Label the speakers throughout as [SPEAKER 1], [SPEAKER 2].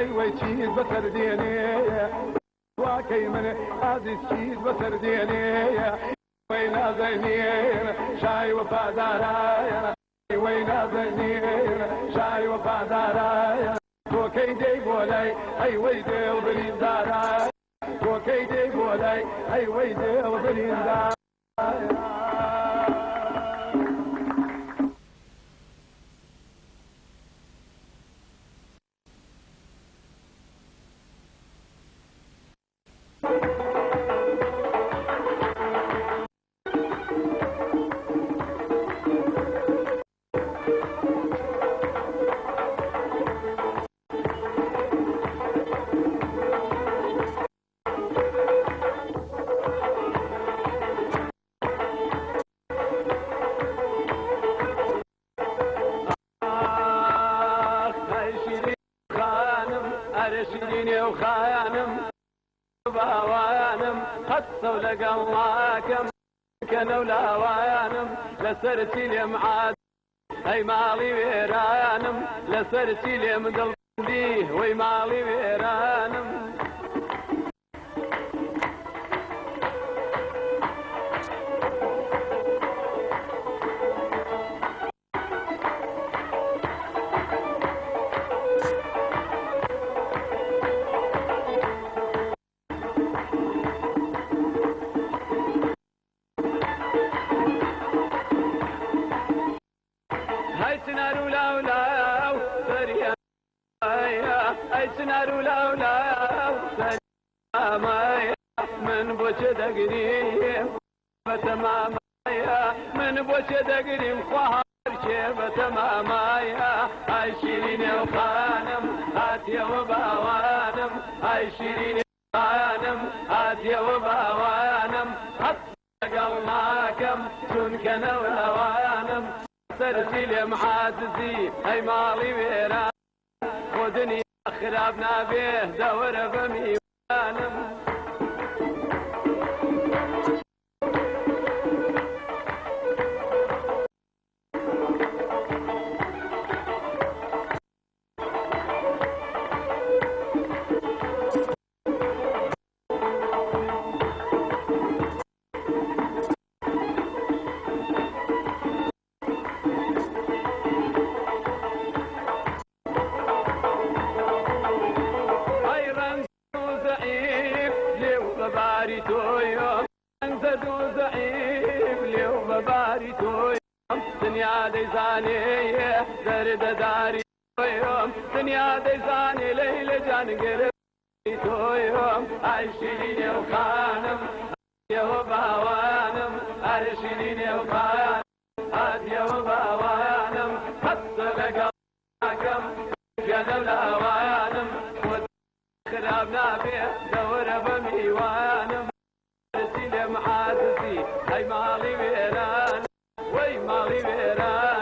[SPEAKER 1] هەیوەی چیت بەسەر دێنێ واکەی من ئازیز چیت بەسەر دێنێ وەی نازەنین شای وەفادارایە وەی نازەنین شای وەفادارایە تۆکەی دەی بۆ لای هەیوەی دێڵ بریندارایە تۆکەی دەی بۆ لای هەیوەی دێڵ بریندارایە
[SPEAKER 2] قصوا لقواكم كانوا لاوانم لسرتي لمعاد هي مالي ويرانم لسرتي لمقلبي وي مالي ويرانم سنارو لولا سلامايا من بوش دقريم بتمامايا من بوش دقريم خوار شيب تمامايا هاي شيرين وخانم هاتيا وباوانم هاي شيرين وخانم هاتيا وباوانم حط قلناكم سنكنا ولوانم سرسي محاسسي هاي مالي ويران ودنيا خرابنا به دور بميوانم دنيا ديزاني درد داري يوم دنيا ديزاني ليلة جان قربي تو يوم عايشيني وخانم يا وباوانم عايشيني وخانم يا وباوانم حط لقاكم جنب الاوانم خرابنا بيه دور بميوانم رسيل محادثي هاي مالي ويران وي مالي ويرانه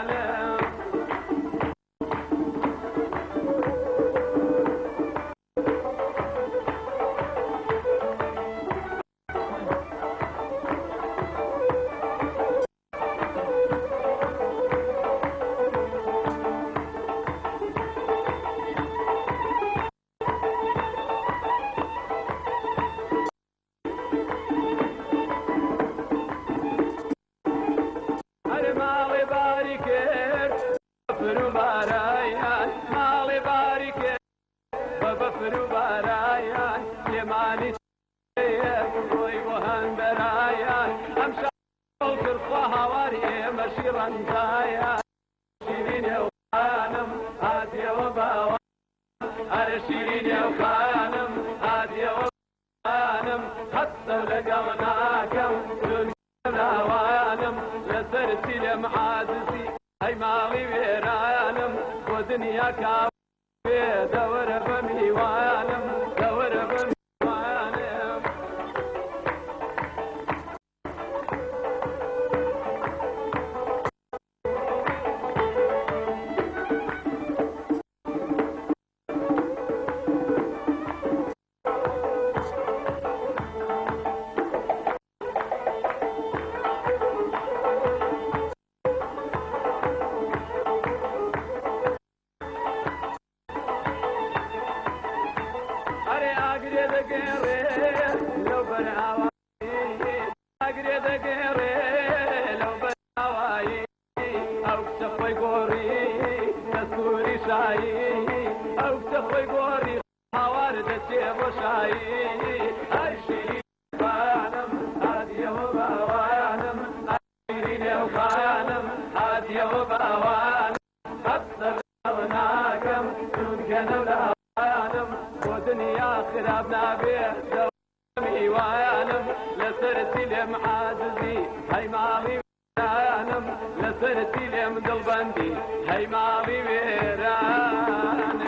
[SPEAKER 2] هاي مالي ويرانم ودنيا كافي دور بميوانم دور بميوانم دقيري لو بالهواي او تخوي قوري تسكوري شاي او تخوي قوري حوارد تيبو شاي عايشين وانم هادي وبوانم عايشين وخانم هادي وبوانم قد صغناكم تنكن ولا ودنيا خرابنا بيه دوامي وانم لسرتي لمعاززي هاي مالي وانم لسرتي لمدلبندي هاي مالي ويرانم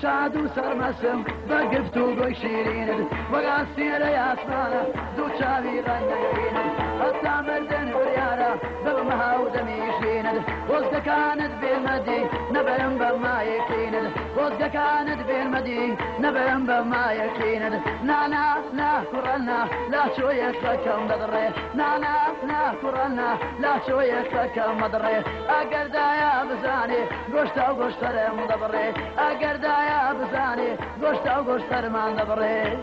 [SPEAKER 3] شاد وسرمسم بقفت وبشيرين وقاسين يا اسمانا دو شابي غنيين حتى مردن بريارة بالمها ودميشين وزد كانت بالمدي نبرم بما يكين وزد كانت بالمدي نبرم بما يكين نانا لا كرنا لا شوية كم مدري نانا لا كرنا لا شوية كم مدري أقرد يا بزاني قشتا وقشتا مدبري أقرد يا بزاني قشتا وقشتا مدبري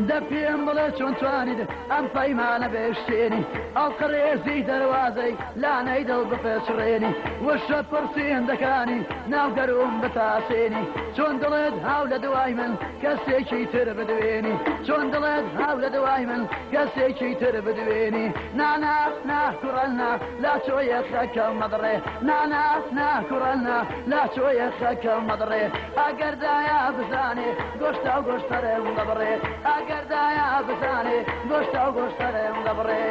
[SPEAKER 3] دفين بلد شون توانيد ام فايمان بيشتيني القريزي دروازي لا نيدل بفشريني والشد فرسين دكاني ناو قروم بتاسيني شون دلد هاولة دوايمن كسيكي تربدويني شون دلد هاولة دوايمن كسيكي تربدويني نانا نا كرلنا لا شوية خكا مدري نانا نا كرلنا لا شوية خكا مدري اقردا يا بزاني قشتا وقشتا مدبري اقردا يا بزاني قشتا وقشتا مدبري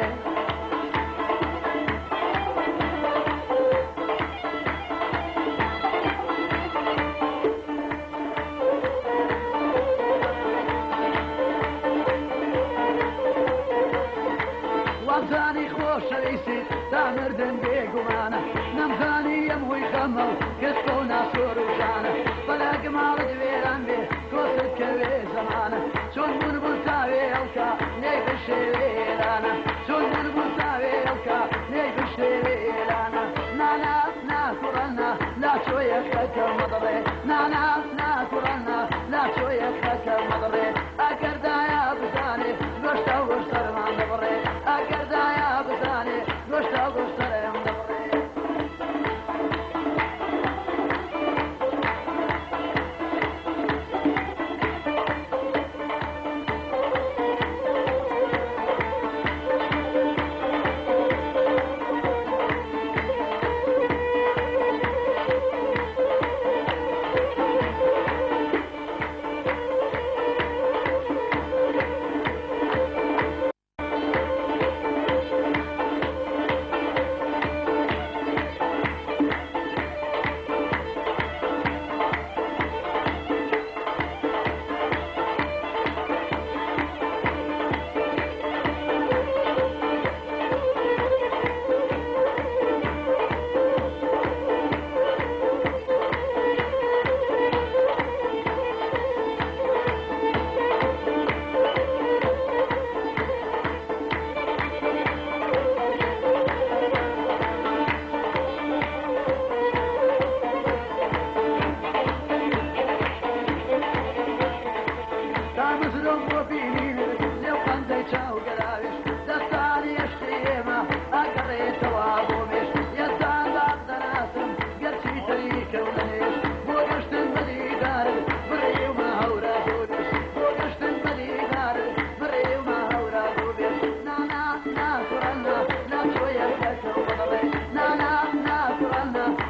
[SPEAKER 3] وابزاني خوش ريسي تامردن بيقوانا نمخاني يموي خمل كسكو ناسور وشانا فلاق مال دويران بي كوسد كوي زمانا شون من بلتاوي الكا نيب الشويرانا شون من بلتاوي الكا نيب الشويرانا نانا نا كرنا لا شوية خكا مضري نانا نا كرنا لا شوية خكا مضري اقردا يا بزاني قشتا وقشتا ما مضري اقردا يا بزاني قشتا وقشتا مضري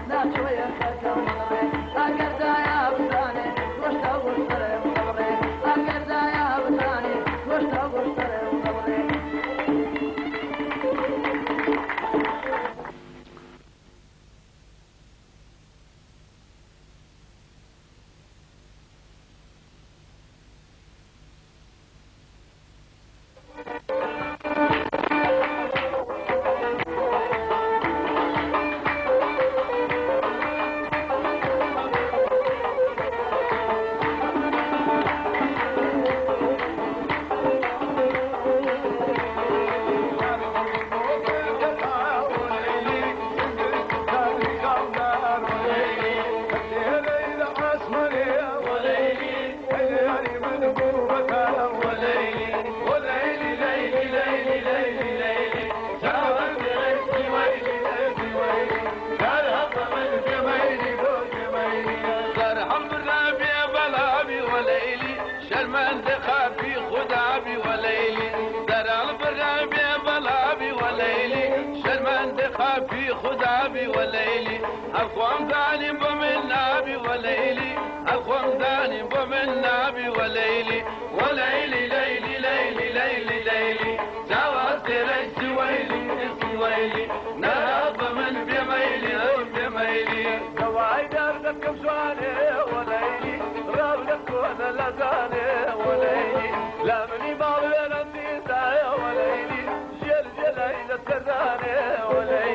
[SPEAKER 3] لا شوية خكا مضري أقردا يا
[SPEAKER 2] شرمند خافي خدابي وليلي درع البرابي بلابي وليلي شرمند خافي خدابي وليلي الخوان ثاني بمن نابي وليلي الخوان ثاني بمن نابي وليلي وليلي ليلي ليلي ليلي ليلي جاوزت ريسي ويلي ويلي نهض من بميلي بميلي دواعي دردك بشواني وليلي رابلك وانا لزاني وليلي لا مني باوي نسيتها وليلي جل جل عيد السرداني وليلي